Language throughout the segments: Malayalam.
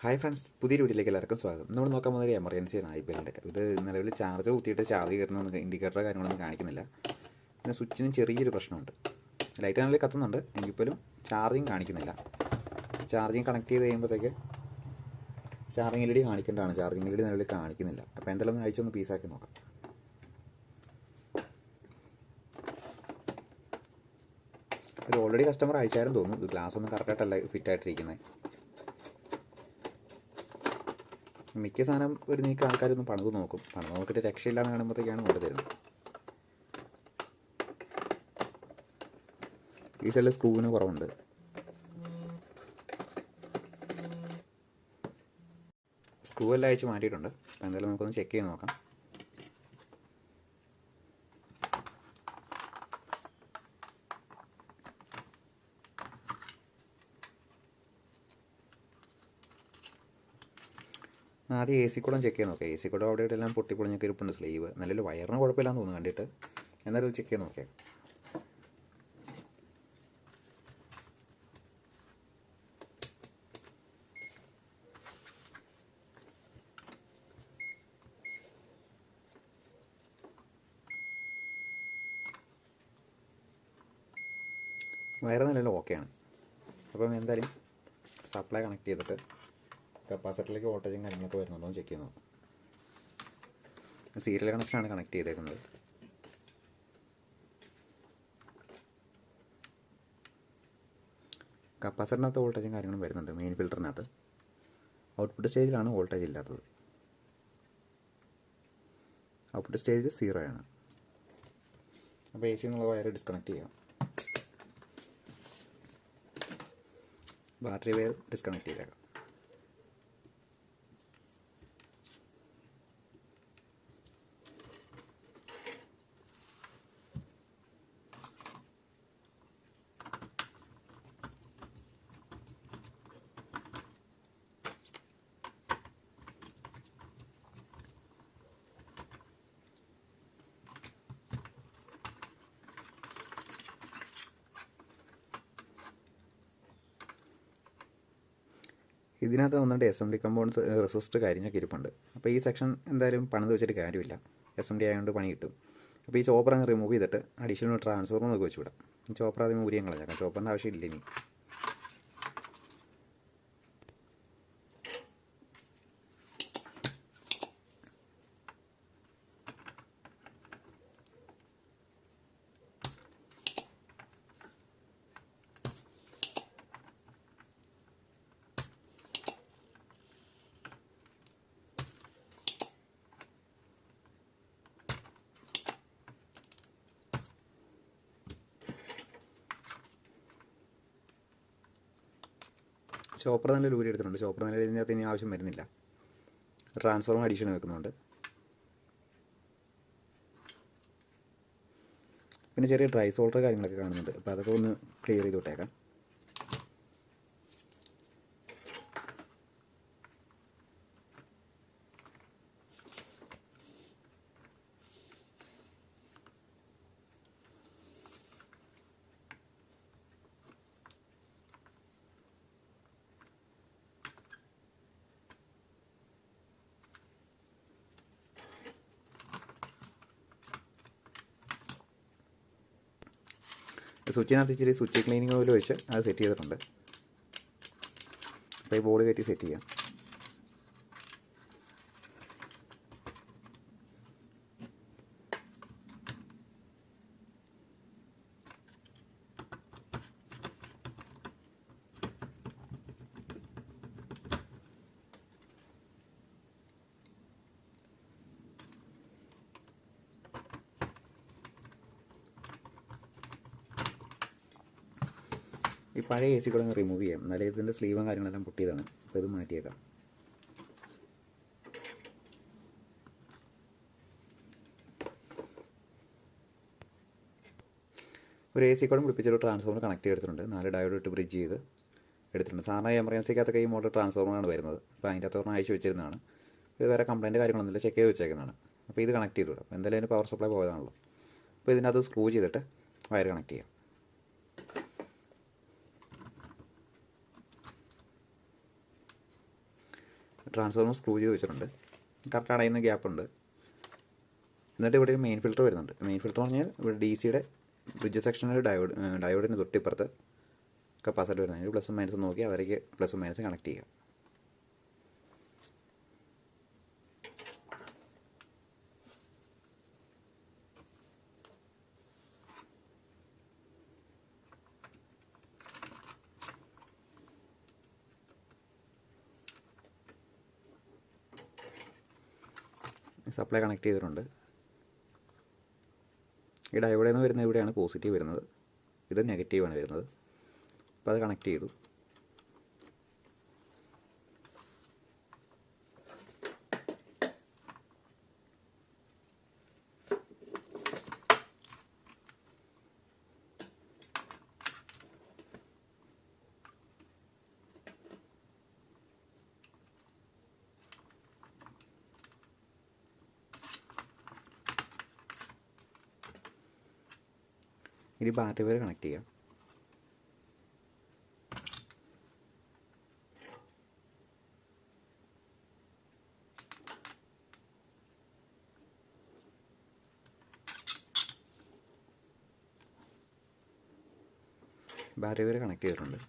ഹായ് ഫ്രണ്ട്സ്, പുതിയ വീഡിയോയിലേക്ക് എല്ലാവർക്കും സ്വാഗതം. നമ്മൾ നോക്കാൻ പോകുന്ന ഒരു എമർജൻസിയാണ് IPLൻ്റെ. ഇത് നിലവിൽ ചാർജ് കുത്തിയിട്ട് ചാർജ് കയറുന്ന ഇൻഡിക്കേറ്റർ കാര്യങ്ങളൊന്നും കാണിക്കുന്നില്ല. പിന്നെ സ്വിച്ചിന് ചെറിയൊരു പ്രശ്നമുണ്ട്. ലൈറ്റ് നല്ല കത്തുന്നുണ്ട്, എങ്കിൽ പോലും ചാർജിങ് കാണിക്കുന്നില്ല. ചാർജിങ് കണക്ട് ചെയ്ത് കഴിയുമ്പോഴത്തേക്ക് ചാർജിങ് LED കാണിക്കേണ്ടതാണ്. ചാർജിങ് LED നിലവിൽ കാണിക്കുന്നില്ല. അപ്പോൾ എന്തായാലും ഒന്ന് അഴിച്ചൊന്ന് പീസാക്കി നോക്കാം. ഇത് ഓൾറെഡി കസ്റ്റമർ അയച്ചാലും തോന്നുന്നു. ഇത് ഗ്ലാസ് ഒന്നും കറക്റ്റായിട്ടല്ല ഫിറ്റായിട്ടിരിക്കുന്നത്. മിക്ക സാധനം ഒരു നീക്കം ആൾക്കാരൊന്നും പണിത് നോക്കും. പണിത് നോക്കിയിട്ട് രക്ഷയില്ലാന്ന് കാണുമ്പോഴത്തേക്കാണ് കൊണ്ട് തരുന്നത്. ഈ സൈഡിൽ സ്ക്രൂവിന് കുറവുണ്ട്. സ്ക്രൂ എല്ലാം അയച്ച് മാറ്റിയിട്ടുണ്ട്. അപ്പോൾ എന്തായാലും നമുക്കൊന്ന് ചെക്ക് ചെയ്ത് നോക്കാം. ആദ്യം AC കൂടെ ചെക്ക് ചെയ്ത് നോക്കാം. AC കൂടെ അവിടെ എല്ലാം പൊട്ടിപ്പൊളിഞ്ഞൊക്കെ ഇരിപ്പുണ്ട് സ്ലീവ്. നല്ലൊരു വയറിന് കുഴപ്പമില്ലാന്ന് തോന്നുന്നു കണ്ടിട്ട്. എന്നാലും ചെക്ക് ചെയ്ത് നോക്കാം. വയറ് നല്ലല്ലോ ഓക്കെയാണ്. അപ്പം എന്തായാലും സപ്ലൈ കണക്ട് ചെയ്തിട്ട് കപ്പാസിറ്ററിലേക്ക് വോൾട്ടേജും കാര്യങ്ങളൊക്കെ വരുന്നുണ്ടോ എന്ന് ചെക്ക് ചെയ്ത് നോക്കാം. സീരിയൽ കണക്ഷനാണ് കണക്ട് ചെയ്തേക്കുന്നത്. കപ്പാസിറ്ററിനകത്ത് വോൾട്ടേജും കാര്യങ്ങളും വരുന്നുണ്ട്. മെയിൻ ഫിൽറ്ററിനകത്ത് ഔട്ട്പുട്ട് സ്റ്റേജിലാണ് വോൾട്ടേജ് ഇല്ലാത്തത്. ഔട്ട്പുട്ട് സ്റ്റേജ് 0 ആണ്. അപ്പോൾ AC എന്നുള്ള വയർ ഡിസ്കണക്ട് ചെയ്യാം. ബാറ്ററി വയർ ഡിസ്കണക്ട് ചെയ്തേക്കാം. ഇതിനകത്ത് വന്നിട്ട് SMD കമ്പോണൻസ് റെസിസ്റ്റർ കാര്യങ്ങളൊക്കെ ഇരിപ്പുണ്ട്. അപ്പോൾ ഈ സെക്ഷൻ എന്തായാലും പണിത് വെച്ചിട്ട് കാര്യമില്ല. SMD ആയതുകൊണ്ട് പണി കിട്ടും. അപ്പോൾ ഈ ചോപ്പർ അങ്ങ് റിമൂവ് ചെയ്തിട്ട് അഡീഷണൽ ട്രാൻസ്ഫോർമർ നോക്കി വെച്ച് വിടാം. ചോപ്പർ ആദ്യം ഊരിയും കളഞ്ഞേക്കാം. ചോപ്പറിൻ്റെ ആവശ്യമില്ല ഇനി. ചോപ്പർ നല്ല ലൂരി എടുത്തിട്ടുണ്ട്. ചോപ്പർ നല്ല ഇതിനകത്ത് ഇനി ആവശ്യം വരുന്നില്ല. ട്രാൻസ്ഫോർമർ അഡീഷൻ വെക്കുന്നുണ്ട്. പിന്നെ ചെറിയ ഡ്രൈ സോൾഡർ കാര്യങ്ങളൊക്കെ കാണുന്നുണ്ട്. അപ്പോൾ അതൊക്കെ ഒന്ന് ക്ലിയർ ചെയ്ത് വിട്ടേക്കാം. സ്വിച്ചിനകത്ത് ഇച്ചിരി സ്വിച്ച് ക്ലീനിങ് ഓയിൽ വെച്ച് അത് സെറ്റ് ചെയ്തിട്ടുണ്ട്. അപ്പോൾ ഈ ബോർഡ് കയറ്റി സെറ്റ് ചെയ്യാം. ഈ പഴയ AC കൂടെ ഒന്ന് റിമൂവ് ചെയ്യാം. എന്നാലും ഇതിൻ്റെ സ്ലീവും കാര്യങ്ങളെല്ലാം പൊട്ടിയതാണ്. അപ്പോൾ ഇത് മാറ്റിയേക്കാം. ഒരു AC കൂടെ പിടിപ്പിച്ചൊരു ട്രാൻസ്ഫോമർ കണക്ട് ചെയ്തെടുത്തിട്ടുണ്ട്. 4 ഡയോഡ് ഇട്ട് ബ്രിഡ്ജ് ചെയ്ത് എടുത്തിട്ടുണ്ട്. സാധാരണ എമർജൻസിക്കകത്തൊക്കെ ഈ മോഡൽ ട്രാൻസ്ഫോമറാണ് വരുന്നത്. അപ്പോൾ അതിൻ്റെ അകത്ത് അയച്ചു വെച്ചിരുന്നതാണ്. ഇത് വേറെ കംപ്ലയിൻറ്റ് കാര്യങ്ങളൊന്നുമില്ല, ചെക്ക് ചെയ്ത് വെച്ചേക്കുന്നതാണ്. അപ്പോൾ ഇത് കണക്ട് ചെയ്ത് വിടാം. എന്തായാലും അതിന് പവർ സപ്ലൈ പോയതാണല്ലോ. അപ്പോൾ ഇതിനകത്ത് സ്ക്രൂ ചെയ്തിട്ട് വയർ കണക്ട് ചെയ്യാം. ട്രാൻസ്ഫോർമർ സ്ക്രൂ ചെയ്ത് വെച്ചിട്ടുണ്ട്. കറക്റ്റ് അടയുന്ന ഗ്യാപ്പുണ്ട്. എന്നിട്ട് ഇവിടെ ഒരു മെയിൻ ഫിൽറ്റർ വരുന്നുണ്ട്. മെയിൻ ഫിൽറ്റർ പറഞ്ഞാൽ ഇവിടെ DC-യുടെ ബ്രിഡ്ജ് സെക്ഷനിൽ ഡയോഡിന് തൊട്ടിപ്പുറത്ത് കപ്പാസിറ്റർ വരുന്നത്. അതിന് പ്ലസും മൈനസും നോക്കി അവരേക്ക് പ്ലസും മൈനസും കണക്ട് ചെയ്യുക. സപ്ലൈ കണക്ട് ചെയ്തിട്ടുണ്ട്. ഈ ഡയോഡിൽ നിന്ന് വരുന്നത് ഇവിടെയാണ് പോസിറ്റീവ് വരുന്നത്, ഇത് നെഗറ്റീവാണ് വരുന്നത്. അപ്പോൾ അത് കണക്ട് ചെയ്തു. ഇനി ബാറ്ററി വയർ കണക്ട് ചെയ്യാം. ബാറ്ററി വയർ കണക്ട് ചെയ്തിട്ടുണ്ട്.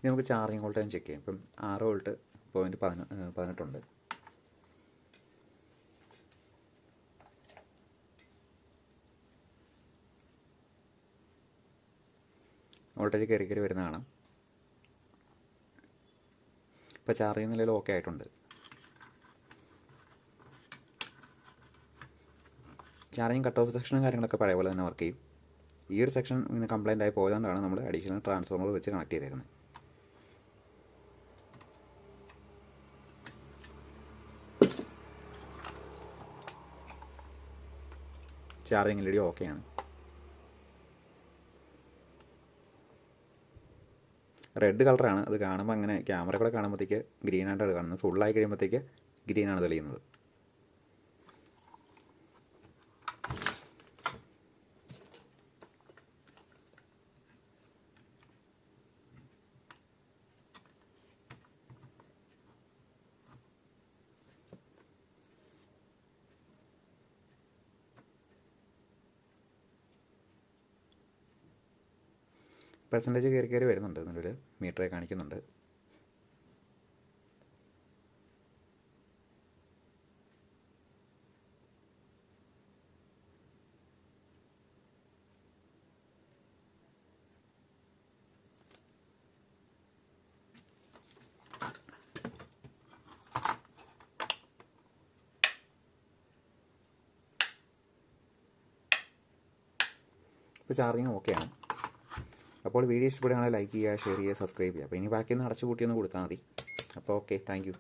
ഇനി നമുക്ക് ചാർജിങ് വോൾട്ടേജ് ചെക്ക് ചെയ്യാം. ഇപ്പം 6 വോൾട്ട് .18 ഉണ്ട്. വോൾട്ടേജ് കയറി വരുന്ന കാണാം. ഇപ്പോൾ ചാർജിങ് നിലയിൽ ഓക്കെ ആയിട്ടുണ്ട്. ചാർജിങ് കട്ട് ഓഫ് സെക്ഷനും കാര്യങ്ങളൊക്കെ പഴയ പോലെ തന്നെ വർക്ക് ചെയ്യും. ഈ ഒരു സെക്ഷൻ ഇങ്ങനെ കംപ്ലൈൻ്റ് ആയി പോയതുകൊണ്ടാണ് നമ്മൾ അഡീഷണൽ ട്രാൻസ്ഫോർമർ വെച്ച് കണക്ട് ചെയ്തേക്കുന്നത്. ചാർജിങ് LED ഓക്കെയാണ്. റെഡ് കളറാണ് അത് കാണുമ്പോൾ, അങ്ങനെ ക്യാമറ കൂടെ കാണുമ്പോഴത്തേക്ക് ഗ്രീൻ ആയിട്ടാണ് കാണുന്നത്. ഫുള്ളായി കഴിയുമ്പോഴത്തേക്ക് ഗ്രീനാണ് തെളിയുന്നത്. പെർസെൻറ്റേജ് കയറി വരുന്നുണ്ട്. നല്ലൊരു മീറ്ററെ കാണിക്കുന്നുണ്ട്. ഇപ്പോൾ ചാർജിങ് ഓക്കെയാണ്. അപ്പോൾ വീഡിയോ ഇഷ്ടപ്പെടുകയാണെങ്കിൽ ലൈക്ക് ചെയ്യുക, ഷെയർ ചെയ്യുക, സബ്സ്ക്രൈബ് ചെയ്യുക. അപ്പോൾ ഇനി ബാക്കിയൊന്ന് അടച്ചു കൂട്ടിയൊന്ന് കൊടുത്താൽ മതി. അപ്പോൾ ഓക്കെ, താങ്ക് യു.